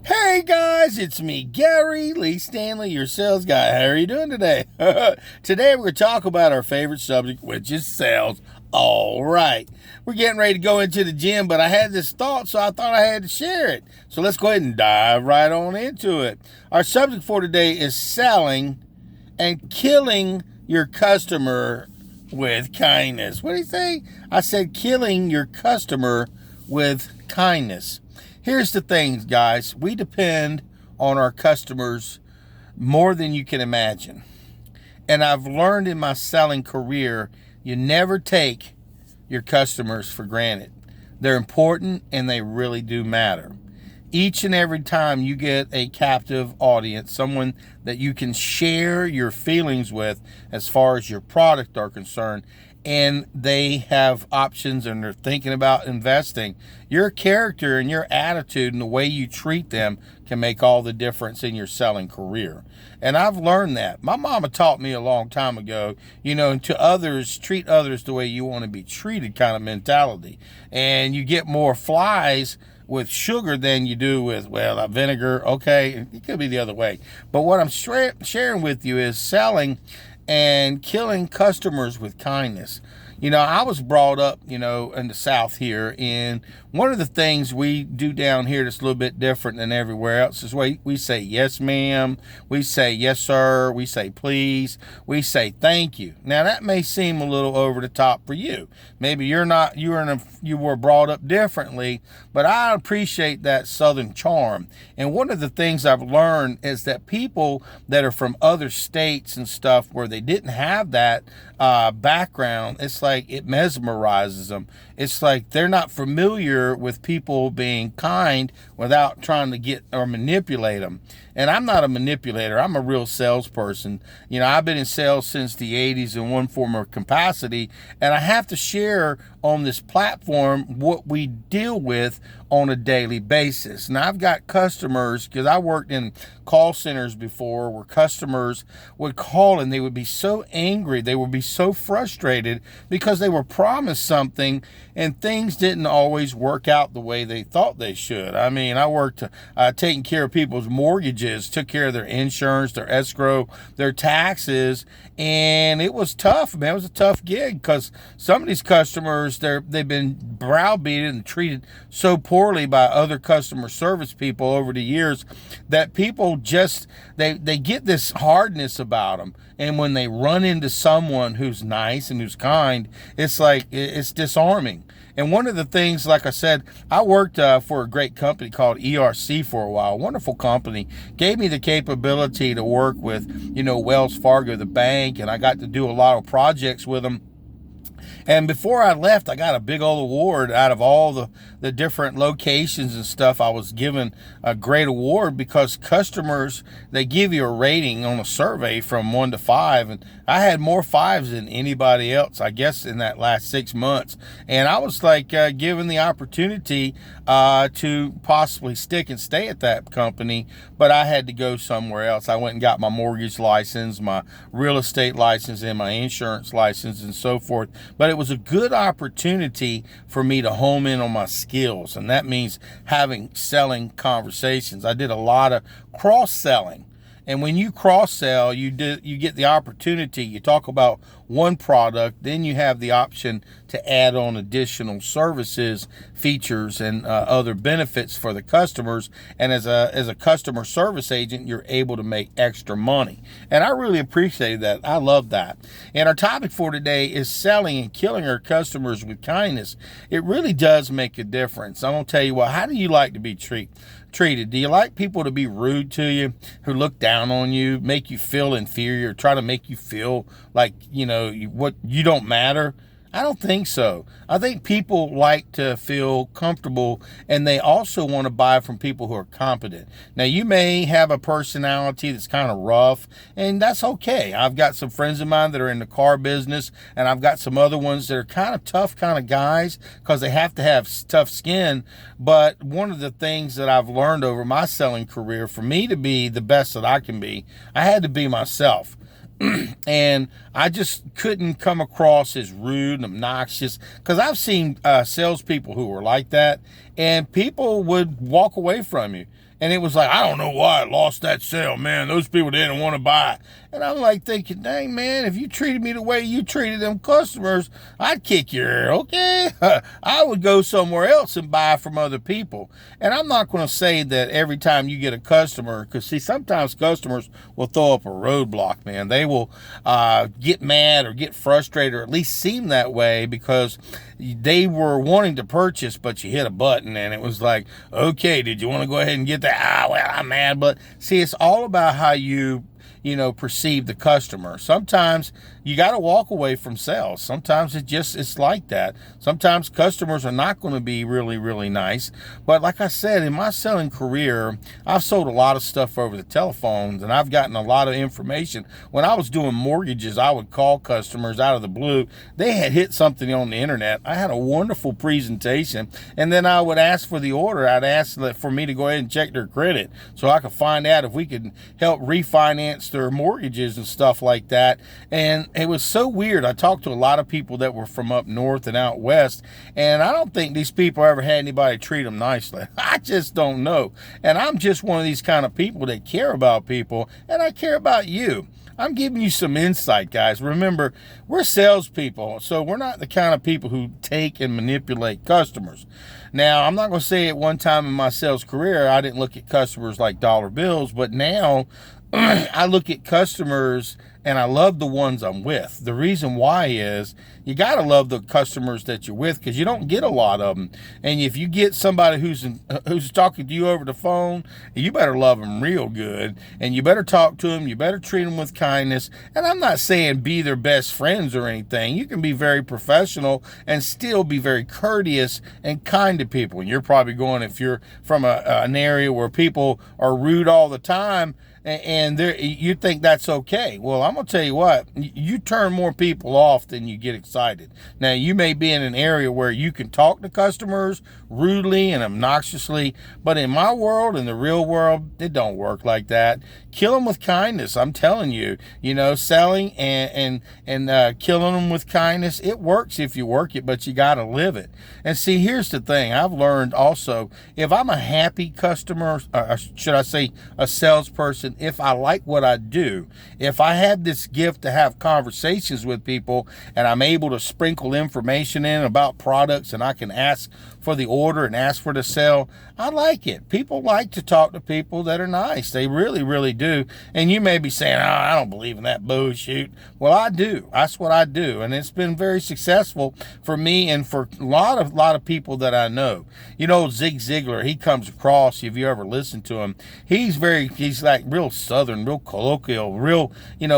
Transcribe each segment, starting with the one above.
Hey guys, it's me, Gary Lee Stanley, your sales guy. How are you doing today? Today we're going to talk about our favorite subject, which is sales. All right. We're getting ready to go into the gym, but I had this thought, so I thought I had to share it. So let's go ahead and dive right on into it. Our subject for today is selling and killing your customer with kindness. What did he say? I said killing your customer with kindness. Here's the thing, guys. We depend on our customers more than you can imagine. And I've learned in my selling career, you never take your customers for granted. They're important and they really do matter. Each and every time you get a captive audience, someone that you can share your feelings with as far as your product are concerned, and they have options and they're thinking about investing, your character and your attitude and the way you treat them can make all the difference in your selling career. And I've learned that. My mama taught me a long time ago, to others, treat others the way you want to be treated kind of mentality. And you get more flies with sugar than you do with, vinegar. Okay, it could be the other way. But what I'm sharing with you is selling and killing customers with kindness. I was brought up, in the South here, and one of the things we do down here that's a little bit different than everywhere else is we say yes, ma'am, we say yes, sir, we say please, we say thank you. Now that may seem a little over the top for you. Maybe you were brought up differently, but I appreciate that Southern charm. And one of the things I've learned is that people that are from other states and stuff where they didn't have that background, it's like it mesmerizes them. It's like they're not familiar with people being kind without trying to get or manipulate them. And I'm not a manipulator. I'm a real salesperson. I've been in sales since the 80s in one form or capacity, and I have to share on this platform what we deal with on a daily basis. Now, I've got customers, because I worked in call centers before, where customers would call and they would be so angry, they would be so frustrated because they were promised something and things didn't always work out the way they thought they should. I mean, I worked taking care of people's mortgages, took care of their insurance, their escrow, their taxes, and it was tough, man. It was a tough gig because some of these customers, they've been browbeaten and treated so poorly by other customer service people over the years that people just, they get this hardness about them. And when they run into someone who's nice and who's kind, it's like, it's disarming. And one of the things, like I said, I worked for a great company called ERC for a while. A wonderful company. Gave me the capability to work with, Wells Fargo, the bank, and I got to do a lot of projects with them. And before I left, I got a big old award out of all the different locations and stuff. I was given a great award because customers, they give you a rating on a survey from 1 to 5. And I had more 5s than anybody else, I guess, in that last 6 months. And I was like given the opportunity to possibly stick and stay at that company, but I had to go somewhere else. I went and got my mortgage license, my real estate license, and my insurance license and so forth. But it was a good opportunity for me to home in on my skills, and that means having selling conversations. I did a lot of cross-selling. And when you cross-sell, you get the opportunity. You talk about one product, then you have the option to add on additional services, features, and other benefits for the customers. And as a customer service agent, you're able to make extra money. And I really appreciate that. I love that. And our topic for today is selling and killing our customers with kindness. It really does make a difference. I'm going to tell you what, how do you like to be treated? Do you like people to be rude to you, who look down on you, make you feel inferior, try to make you feel like, you don't matter? I don't think so. I think people like to feel comfortable, and they also want to buy from people who are competent. Now, you may have a personality that's kind of rough, and that's okay. I've got some friends of mine that are in the car business, and I've got some other ones that are kind of tough kind of guys because they have to have tough skin. But one of the things that I've learned over my selling career, for me to be the best that I can be, I had to be myself. And I just couldn't come across as rude and obnoxious, because I've seen salespeople who were like that, and people would walk away from you. And it was like, I don't know why I lost that sale, man. Those people didn't want to buy. And I'm like thinking, dang, man, if you treated me the way you treated them customers, I'd kick your ear, okay? I would go somewhere else and buy from other people. And I'm not going to say that every time you get a customer, because, see, sometimes customers will throw up a roadblock, man. They will get mad or get frustrated, or at least seem that way, because they were wanting to purchase, but you hit a button, and it was like, okay, did you want to go ahead and get that? Well, I'm mad. But see, it's all about how you perceive the customer. Sometimes you got to walk away from sales. Sometimes it's like that. Sometimes customers are not going to be really, really nice. But like I said, in my selling career, I've sold a lot of stuff over the telephones, and I've gotten a lot of information. When I was doing mortgages, I would call customers out of the blue. They had hit something on the internet. I had a wonderful presentation, and then I would ask for the order. I'd ask for me to go ahead and check their credit so I could find out if we could help refinance their mortgages and stuff like that. And it was so weird. I talked to a lot of people that were from up north and out west, and I don't think these people ever had anybody treat them nicely. I just don't know. And I'm just one of these kind of people that care about people, and I care about you. I'm giving you some insight, guys. Remember, we're salespeople, so we're not the kind of people who take and manipulate customers. Now, I'm not going to say at one time in my sales career, I didn't look at customers like dollar bills, but now I look at customers and I love the ones I'm with. The reason why is you got to love the customers that you're with, because you don't get a lot of them. And if you get somebody who's talking to you over the phone, you better love them real good, and you better talk to them. You better treat them with kindness. And I'm not saying be their best friends or anything. You can be very professional and still be very courteous and kind to people. And you're probably going, if you're from an area where people are rude all the time, and you think that's okay. Well, I'm going to tell you what, you turn more people off than you get excited. Now, you may be in an area where you can talk to customers rudely and obnoxiously, but in my world, in the real world, it don't work like that. Kill them with kindness. I'm telling you, selling and killing them with kindness, it works if you work it, but you got to live it. And see, here's the thing. I've learned also, if I'm a happy customer, or should I say a salesperson, if I like what I do, if I have this gift to have conversations with people, and I'm able to sprinkle information in about products, and I can ask for the order and ask for the sale, I like it. People like to talk to people that are nice. They really, really do. And you may be saying, oh, I don't believe in that bullshit. Well, I do. That's what I do. And it's been very successful for me and for a lot of people that I know. Zig Ziglar, he comes across, if you ever listen to him, he's like real southern, real colloquial, real,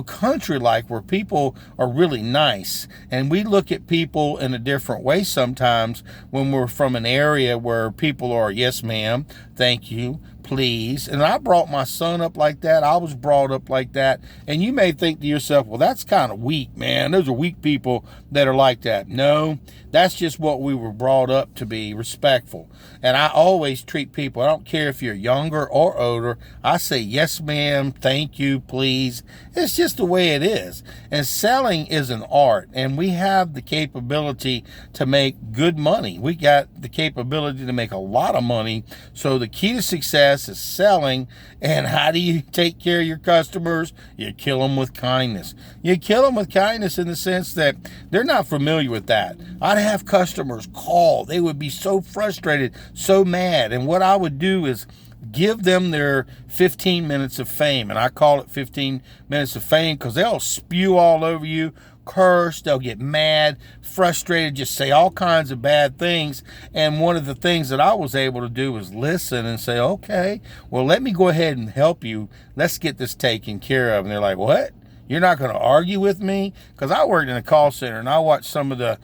country-like, where people are really nice. And we look at people in a different way sometimes when we're from an area where people are, yes, ma'am, thank you, please. And I brought my son up like that. I was brought up like that. And you may think to yourself, well, that's kind of weak, man. Those are weak people that are like that. No, that's just what we were brought up to be, respectful. And I always treat people, I don't care if you're younger or older, I say, yes, ma'am, thank you, please. It's just the way it is. And selling is an art, and we have the capability to make good money. We got the capability to make a lot of money. So the key to success is selling. And how do you take care of your customers? You kill them with kindness. You kill them with kindness in the sense that they're not familiar with that. I'd have customers call. They would be so frustrated, so mad. And what I would do is give them their 15 minutes of fame. And I call it 15 minutes of fame because they'll spew all over you, curse, they'll get mad, frustrated, just say all kinds of bad things. And one of the things that I was able to do was listen and say, okay, well, let me go ahead and help you. Let's get this taken care of. And they're like, what? You're not going to argue with me? Because I worked in a call center, and I watched some of the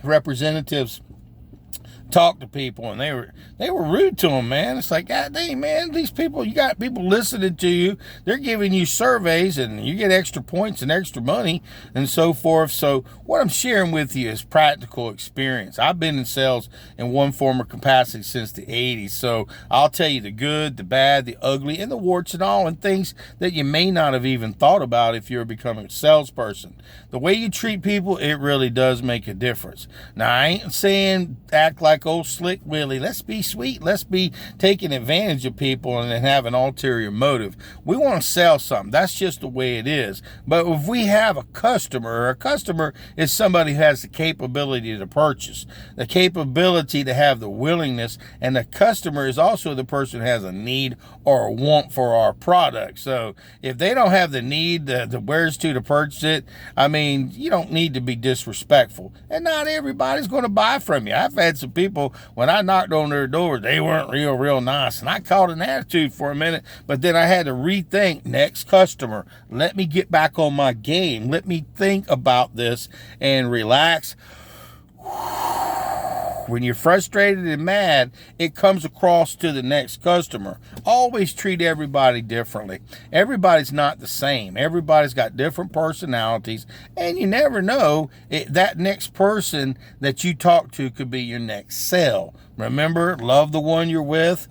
representatives talk to people, and they were rude to them, man. It's like, God dang, man, these people, you got people listening to you. They're giving you surveys, and you get extra points and extra money and so forth. So what I'm sharing with you is practical experience. I've been in sales in one form or capacity since the 80s. So I'll tell you the good, the bad, the ugly, and the warts and all, and things that you may not have even thought about if you're becoming a salesperson. The way you treat people, it really does make a difference. Now, I ain't saying act like like old Slick Willie. Let's be sweet. Let's be taking advantage of people and then have an ulterior motive. We want to sell something. That's just the way it is. But if we have a customer is somebody who has the capability to purchase, the capability to have the willingness, and the customer is also the person who has a need or a want for our product. So if they don't have the need, the where's to purchase it, I mean, you don't need to be disrespectful. And not everybody's going to buy from you. I've had some people, when I knocked on their door, they weren't real nice. And I caught an attitude for a minute, but then I had to rethink. Next customer, let me get back on my game. Let me think about this and relax. When you're frustrated and mad, it comes across to the next customer. Always treat everybody differently. Everybody's not the same. Everybody's got different personalities, and you never know, that next person that you talk to could be your next sale. Remember, love the one you're with.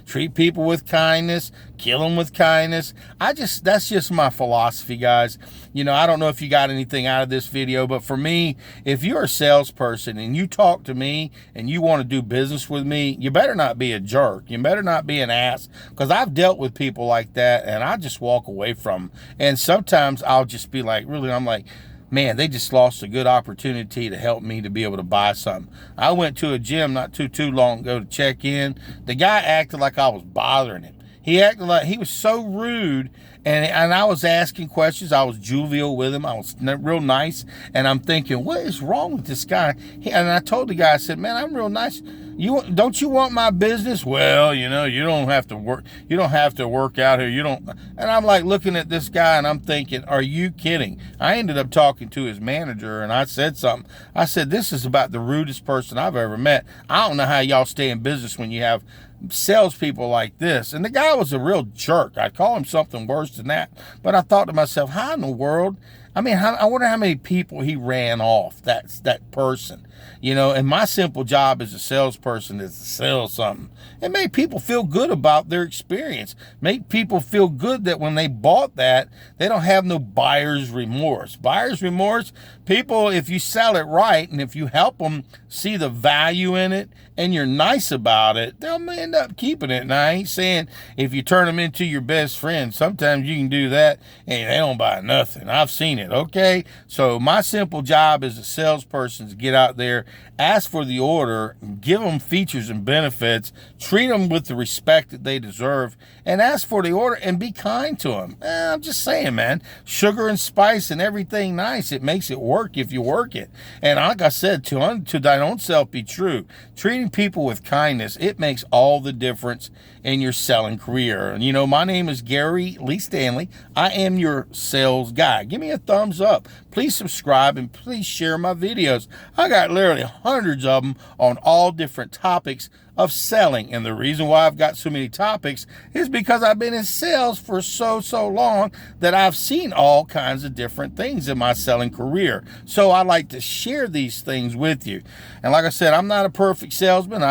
Treat people with kindness. Kill them with kindness. That's just my philosophy, guys. You know, I don't know if you got anything out of this video, but for me, if you're a salesperson and you talk to me and you want to do business with me, you better not be a jerk. You better not be an ass, because I've dealt with people like that and I just walk away from them. And sometimes I'll just be like, really, I'm like, man, they just lost a good opportunity to help me to be able to buy something. I went to a gym not too long ago to check in. The guy acted like I was bothering him. He acted like he was so rude, and I was asking questions. I was jovial with him. I was real nice, and I'm thinking, what is wrong with this guy? And I told the guy, I said, man, I'm real nice. Don't you want my business? Well, you know, you don't have to work. You don't have to work out here. You don't. And I'm like looking at this guy, and I'm thinking, are you kidding? I ended up talking to his manager, and I said something. I said, this is about the rudest person I've ever met. I don't know how y'all stay in business when you have salespeople like this. And the guy was a real jerk. I'd call him something worse than that. But I thought to myself, how in the world? I mean, I wonder how many people he ran off, that person. You know, and my simple job as a salesperson is to sell something and make people feel good about their experience. Make people feel good that when they bought that, they don't have no buyer's remorse. Buyer's remorse, people, if you sell it right and if you help them see the value in it and you're nice about it, they'll end up keeping it. And I ain't saying if you turn them into your best friend, sometimes you can do that and they don't buy nothing. I've seen it, okay? So my simple job as a salesperson is to get out there, ask for the order, give them features and benefits, treat them with the respect that they deserve, and ask for the order and be kind to them. I'm just saying, man, sugar and spice and everything nice, it makes it work if you work it. And like I said, to thine own self be true. Treating people with kindness, it makes all the difference in your selling career. And you know, my name is Gary Lee Stanley. I am your sales guy. Give me a thumbs up. Please subscribe and please share my videos. I got literally hundreds of them on all different topics of selling. And the reason why I've got so many topics is because I've been in sales for so long that I've seen all kinds of different things in my selling career. So I like to share these things with you. And like I said, I'm not a perfect salesman.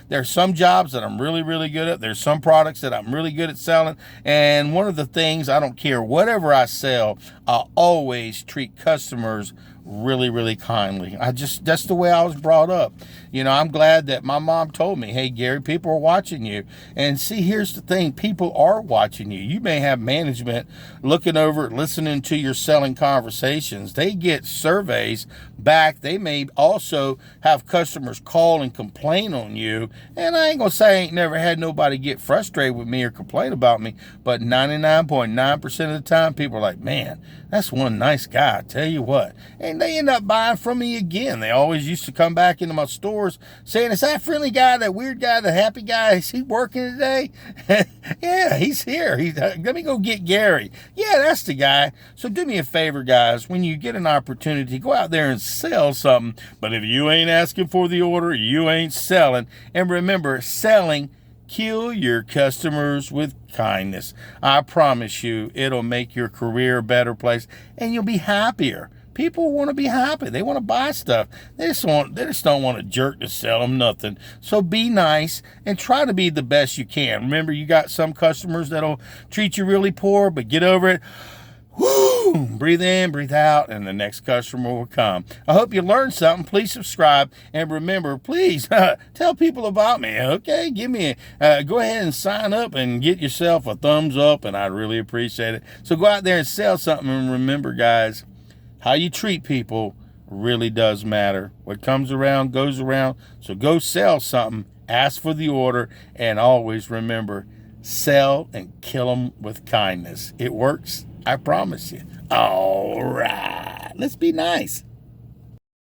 There's some jobs that I'm really good at. There's some products that I'm really good at selling. And one of the things, I don't care, whatever I sell, I always treat customers really kindly. That's the way I was brought up. You know, I'm glad that my mom told me, hey, Gary, people are watching you. And see, here's the thing. People are watching you. You may have management looking over, listening to your selling conversations. They get surveys back. They may also have customers call and complain on you. And I ain't going to say I ain't never had nobody get frustrated with me or complain about me. But 99.9% of the time, people are like, man, that's one nice guy. I tell you what. And they end up buying from me again. They always used to come back into my stores saying, is that friendly guy, that weird guy, the happy guy, is he working today? Yeah, he's here. Let me go get Gary. Yeah, that's the guy. So do me a favor, guys. When you get an opportunity, go out there and sell something. But if you ain't asking for the order, you ain't selling. And remember, selling, kill your customers with kindness. I promise you, it'll make your career a better place and you'll be happier. People want to be happy. They want to buy stuff. They just don't want a jerk to sell them nothing. So be nice and try to be the best you can. Remember, you got some customers that'll treat you really poor, but get over it. Woo! boom, breathe in, breathe out, and the next customer will come. I hope you learned something. Please subscribe, and remember, please tell people about me, okay? Give me go ahead and sign up and get yourself a thumbs up, and I'd really appreciate it. So go out there and sell something, and remember, guys, how you treat people really does matter. What comes around goes around, so go sell something, ask for the order, and always remember, sell and kill them with kindness. It works, I promise you. All right, let's be nice.